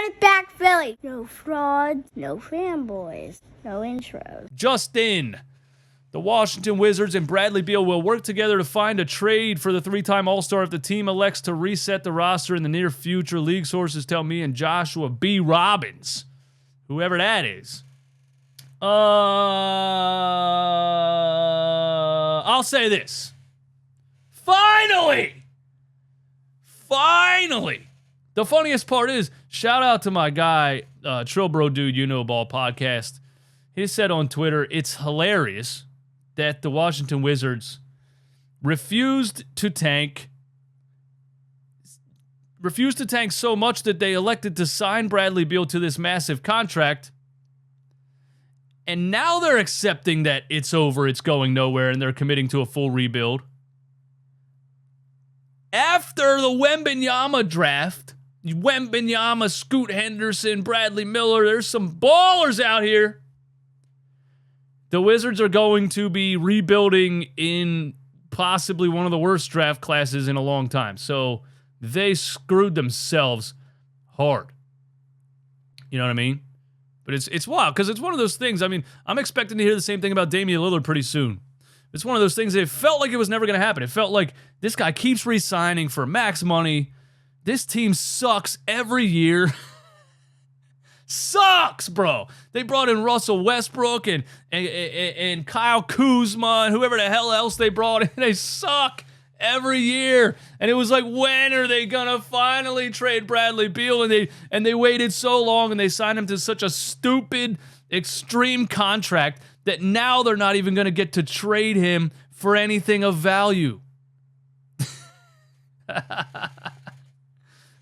Run it back, Philly. No frauds, no fanboys, no intros. Just in. The Washington Wizards and Bradley Beal will work together to find a trade for the three-time All-Star if the team elects to reset the roster in the near future. League sources tell me and Joshua B. Robbins, whoever that is. I'll say this. Finally! The funniest part is, shout out to my guy, Trill Bro Dude, You Know Ball podcast. He said on Twitter, it's hilarious that the Washington Wizards refused to tank so much that they elected to sign Bradley Beal to this massive contract. And now they're accepting that it's over, it's going nowhere, and they're committing to a full rebuild. After the Wembanyama draft, Wembanyama, Scoot Henderson, Bradley Miller, there's some ballers out here. The Wizards are going to be rebuilding in possibly one of the worst draft classes in a long time. So they screwed themselves hard. You know what I mean? But it's wild because it's one of those things. I mean, I'm expecting to hear the same thing about Damian Lillard pretty soon. It's one of those things that it felt like it was never going to happen. It felt like this guy keeps re-signing for max money. This team sucks every year. Sucks, bro. They brought in Russell Westbrook and Kyle Kuzma and whoever the hell else they brought in. They suck every year. And it was like, when are they gonna finally trade Bradley Beal? And they waited so long and they signed him to such a stupid, extreme contract that now they're not even gonna get to trade him for anything of value.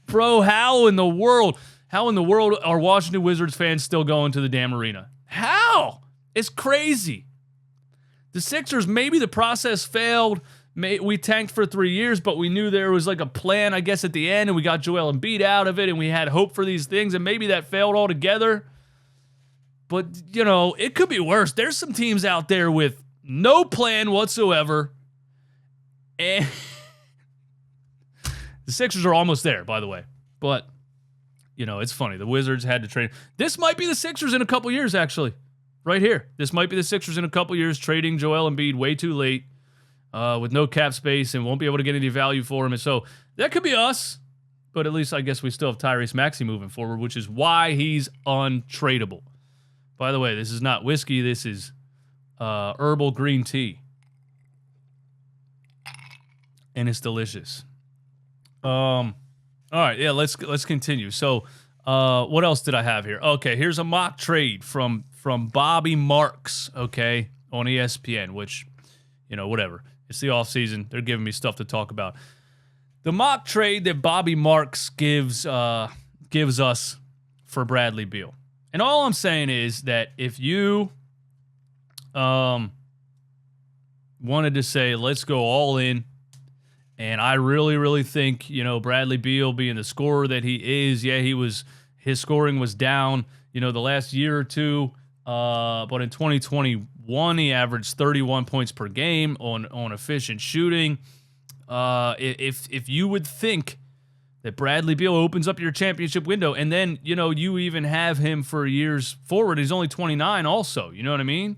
Bro, how in the world are Washington Wizards fans still going to the damn arena? How? It's crazy. The Sixers, maybe the process failed. We tanked for 3 years, but we knew there was like a plan, I guess, at the end, and we got Joel Embiid out of it, and we had hope for these things, and maybe that failed altogether. But, you know, it could be worse. There's some teams out there with no plan whatsoever, and the Sixers are almost there, by the way. But, you know, it's funny. The Wizards had to trade. This might be the Sixers in a couple years, actually. Right here. This might be the Sixers in a couple years, trading Joel Embiid way too late with no cap space and won't be able to get any value for him. And so that could be us. But at least I guess we still have Tyrese Maxey moving forward, which is why he's untradeable. By the way, this is not whiskey. This is herbal green tea. And it's delicious. All right, yeah, let's continue. So, what else did I have here? Okay, here's a mock trade from Bobby Marks, okay, on ESPN, which, you know, whatever. It's the offseason. They're giving me stuff to talk about. The mock trade that Bobby Marks gives us for Bradley Beal. And all I'm saying is that if you wanted to say, let's go all in, and I really, really think, you know, Bradley Beal being the scorer that he is, yeah, his scoring was down, you know, the last year or two. But in 2021, he averaged 31 points per game on efficient shooting. If you would think that Bradley Beal opens up your championship window, and then, you know, you even have him for years forward. He's only 29 also, you know what I mean?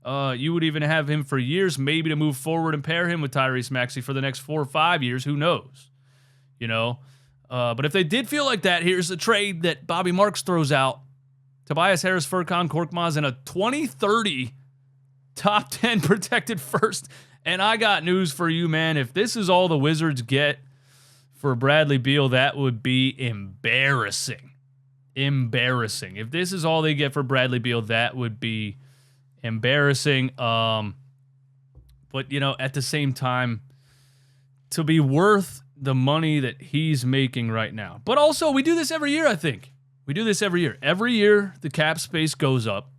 You would even have him for years, maybe to move forward and pair him with Tyrese Maxey for the next 4 or 5 years. Who knows? You know? But if they did feel like that, here's a trade that Bobby Marks throws out. Tobias Harris, Furkan Korkmaz, and a 2030 top 10 protected first. And I got news for you, man. If this is all the Wizards get for Bradley Beal, that would be embarrassing. Embarrassing. If this is all they get for Bradley Beal, that would be embarrassing. But, you know, at the same time, to be worth the money that he's making right now. But also, we do this every year, I think. We do this every year. Every year, the cap space goes up.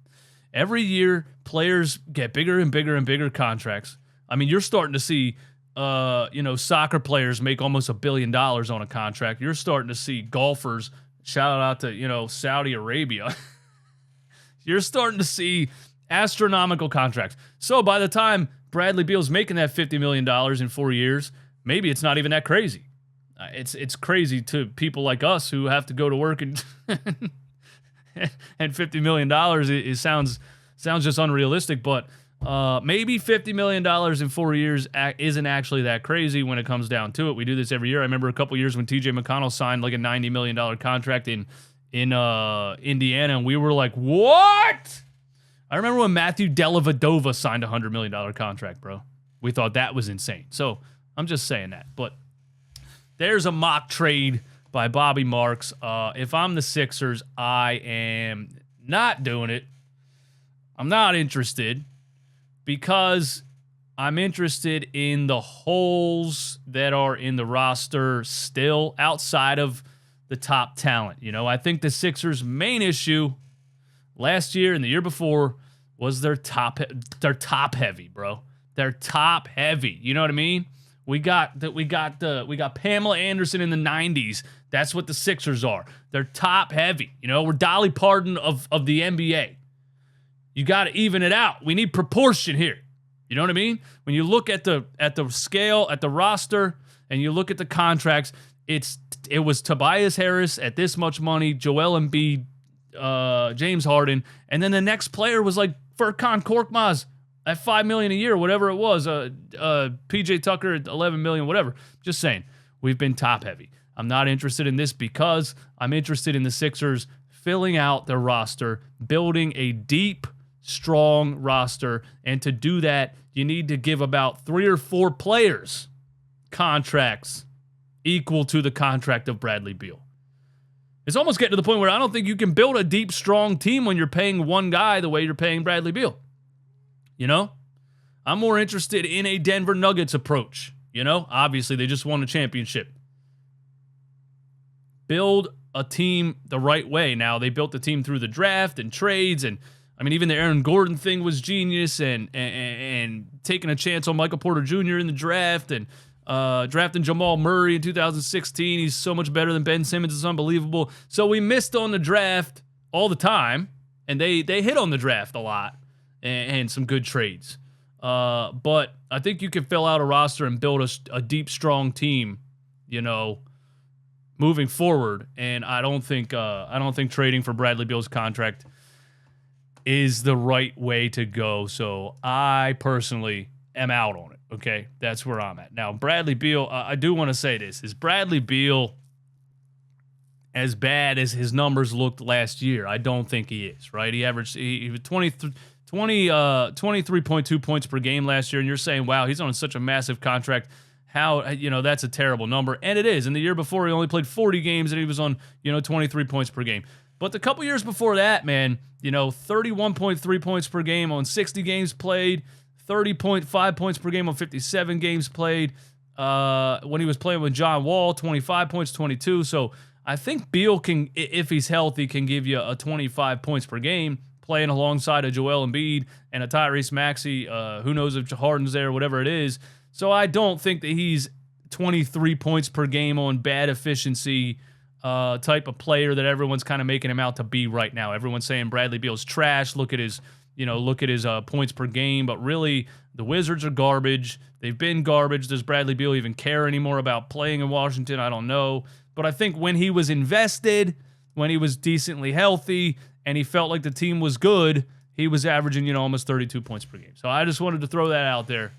Every year, players get bigger and bigger and bigger contracts. I mean, you're starting to see, you know, soccer players make almost $1 billion on a contract. You're starting to see golfers, shout out to, you know, Saudi Arabia. You're starting to see astronomical contracts. So by the time Bradley Beal's making that $50 million in 4 years, maybe it's not even that crazy. it's crazy to people like us who have to go to work and and $50 million. It sounds just unrealistic, but maybe $50 million in 4 years isn't actually that crazy when it comes down to it. We do this every year. I remember a couple years when TJ McConnell signed like a $90 million contract in Indiana, and we were like, what? I remember when Matthew Dellavedova signed a $100 million contract, bro. We thought that was insane. So I'm just saying that. But there's a mock trade by Bobby Marks. If I'm the Sixers, I am not doing it. I'm not interested because I'm interested in the holes that are in the roster still outside of the top talent. You know, I think the Sixers' main issue last year and the year before was they're top heavy, bro. They're top heavy. You know what I mean? We got Pamela Anderson in the 90s. That's what the Sixers are. They're top heavy. You know, we're Dolly Parton of the NBA. You got to even it out. We need proportion here. You know what I mean? When you look at the scale, at the roster, and you look at the contracts, it was Tobias Harris at this much money, Joel Embiid, James Harden, and then the next player was like Furkan Korkmaz at $5 million a year, whatever it was. PJ Tucker at $11 million, whatever. Just saying, we've been top heavy. I'm not interested in this because I'm interested in the Sixers filling out their roster, building a deep, strong roster, and to do that, you need to give about 3 or 4 players contracts equal to the contract of Bradley Beal. It's almost getting to the point where I don't think you can build a deep, strong team when you're paying one guy the way you're paying Bradley Beal. You know? I'm more interested in a Denver Nuggets approach. You know? Obviously, they just won a championship. Build a team the right way. Now, they built the team through the draft and trades, and I mean, even the Aaron Gordon thing was genius, and taking a chance on Michael Porter Jr. in the draft, and drafting Jamal Murray in 2016. He's so much better than Ben Simmons. It's unbelievable. So we missed on the draft all the time, and they hit on the draft a lot and some good trades. But I think you can fill out a roster and build a deep, strong team, you know, moving forward. And I don't think trading for Bradley Beal's contract is the right way to go. So I personally am out on it. Okay, that's where I'm at. Now, Bradley Beal, I do want to say this. Is Bradley Beal as bad as his numbers looked last year? I don't think he is, right? He averaged 23.2 points per game last year, and you're saying, wow, he's on such a massive contract. How, you know, that's a terrible number. And it is. And the year before, he only played 40 games, and he was on, 23 points per game. But the couple years before that, man, 31.3 points per game on 60 games played, 30.5 points per game on 57 games played. When he was playing with John Wall, 25 points, 22. So I think Beal can, if he's healthy, can give you a 25 points per game playing alongside a Joel Embiid and a Tyrese Maxey. Who knows if Harden's there, whatever it is. So I don't think that he's 23 points per game on bad efficiency type of player that everyone's kind of making him out to be right now. Everyone's saying Bradley Beal's trash. Look at his points per game. But really, the Wizards are garbage. They've been garbage. Does Bradley Beal even care anymore about playing in Washington? I don't know. But I think when he was invested, when he was decently healthy, and he felt like the team was good, he was averaging, almost 32 points per game. So I just wanted to throw that out there.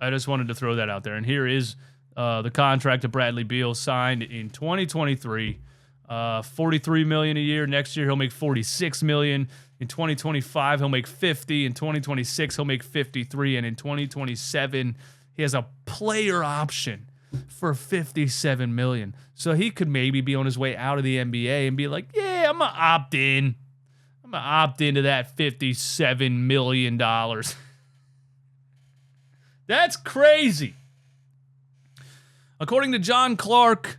And here is the contract of Bradley Beal signed in 2023. $43 million a year. Next year, he'll make $46 million. In 2025, he'll make $50. In 2026, he'll make $53. And in 2027, he has a player option for $57 million. So he could maybe be on his way out of the NBA and be like, yeah, I'm going to opt in. I'm going to opt into that $57 million. That's crazy. According to John Clark,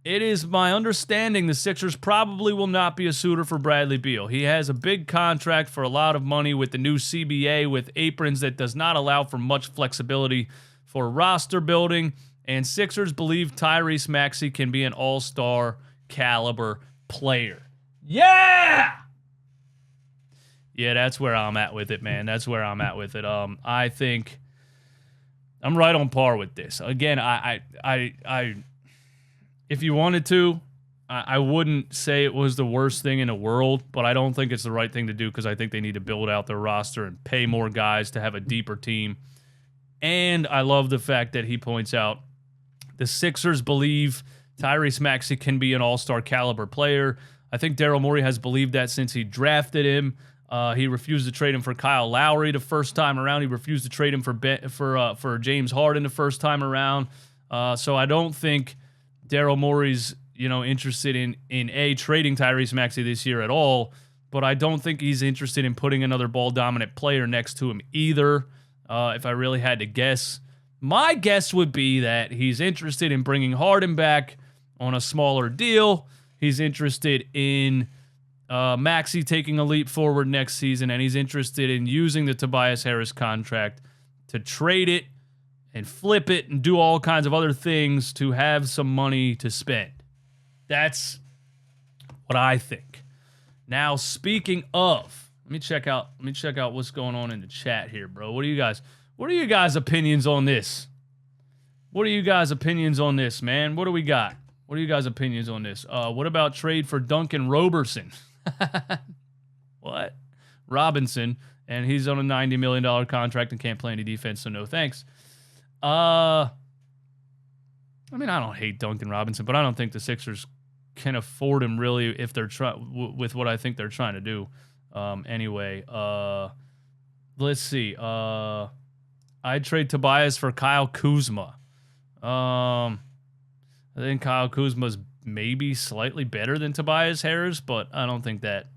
it is my understanding the Sixers probably will not be a suitor for Bradley Beal. He has a big contract for a lot of money with the new CBA with aprons that does not allow for much flexibility for roster building, and Sixers believe Tyrese Maxey can be an all-star caliber player. Yeah! Yeah, that's where I'm at with it, man. That's where I'm at with it. I think I'm right on par with this. Again, if you wanted to, I wouldn't say it was the worst thing in the world, but I don't think it's the right thing to do because I think they need to build out their roster and pay more guys to have a deeper team. And I love the fact that he points out the Sixers believe Tyrese Maxey can be an all-star caliber player. I think Daryl Morey has believed that since he drafted him. He refused to trade him for Kyle Lowry the first time around. He refused to trade him for James Harden the first time around. So I don't think Daryl Morey's interested in trading Tyrese Maxey this year at all. But I don't think he's interested in putting another ball dominant player next to him either. If I really had to guess, my guess would be that he's interested in bringing Harden back on a smaller deal. He's interested in Maxey taking a leap forward next season, and he's interested in using the Tobias Harris contract to trade it and flip it and do all kinds of other things to have some money to spend. That's what I think. Now, speaking of, let me check out what's going on in the chat here, bro. What are you guys' opinions on this? What are you guys' opinions on this, man? What do we got? What are you guys' opinions on this? What about trade for Duncan Robertson? What? Robinson, and he's on a $90 million contract and can't play any defense, so no thanks. I mean, I don't hate Duncan Robinson, but I don't think the Sixers can afford him really if they're with what I think they're trying to do. Anyway, let's see. I'd trade Tobias for Kyle Kuzma. I think Kyle Kuzma's maybe slightly better than Tobias Harris, but I don't think that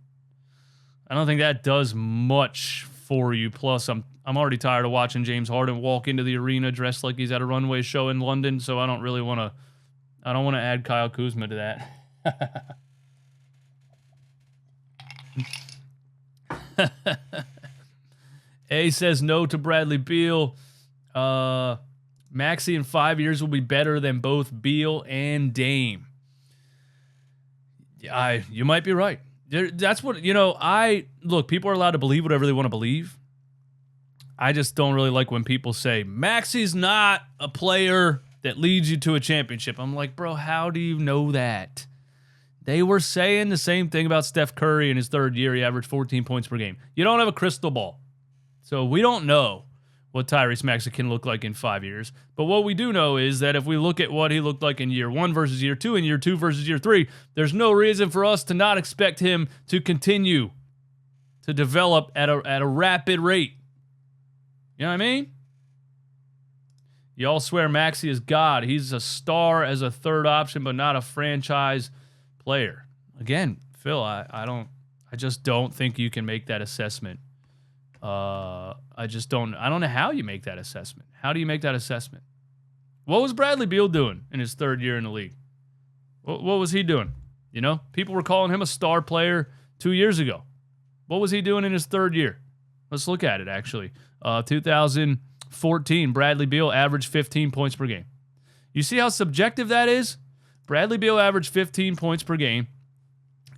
does much for you. Plus, I'm already tired of watching James Harden walk into the arena dressed like he's at a runway show in London, so I don't want to add Kyle Kuzma to that. A says no to Bradley Beal. Maxey in 5 years will be better than both Beal and Dame. You might be right. That's what, look, people are allowed to believe whatever they want to believe. I just don't really like when people say, Maxey's not a player that leads you to a championship. I'm like, bro, how do you know that? They were saying the same thing about Steph Curry in his third year. He averaged 14 points per game. You don't have a crystal ball. So we don't know what Tyrese Maxey can look like in 5 years. But what we do know is that if we look at what he looked like in year 1 versus year 2 and year 2 versus year 3, there's no reason for us to not expect him to continue to develop at a rapid rate. You know what I mean? Y'all swear Maxey is God. He's a star as a third option, but not a franchise player. Again, Phil, I just don't think you can make that assessment. I don't know how you make that assessment. How do you make that assessment? What was Bradley Beal doing in his third year in the league? What was he doing? People were calling him a star player 2 years ago. What was he doing in his third year? Let's look at it, actually. 2014, Bradley Beal averaged 15 points per game. You see how subjective that is? Bradley Beal averaged 15 points per game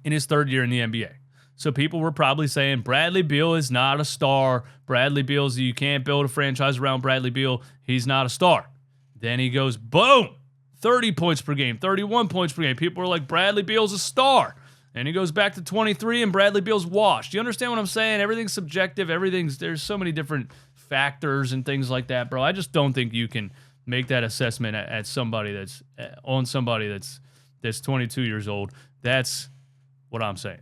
in his third year in the NBA. So people were probably saying Bradley Beal is not a star. You can't build a franchise around Bradley Beal. He's not a star. Then he goes, boom, 30 points per game, 31 points per game. People were like, Bradley Beal's a star. And he goes back to 23 and Bradley Beal's washed. You understand what I'm saying? Everything's subjective. There's so many different factors and things like that, bro. I just don't think you can make that assessment at somebody that's 22 years old. That's what I'm saying.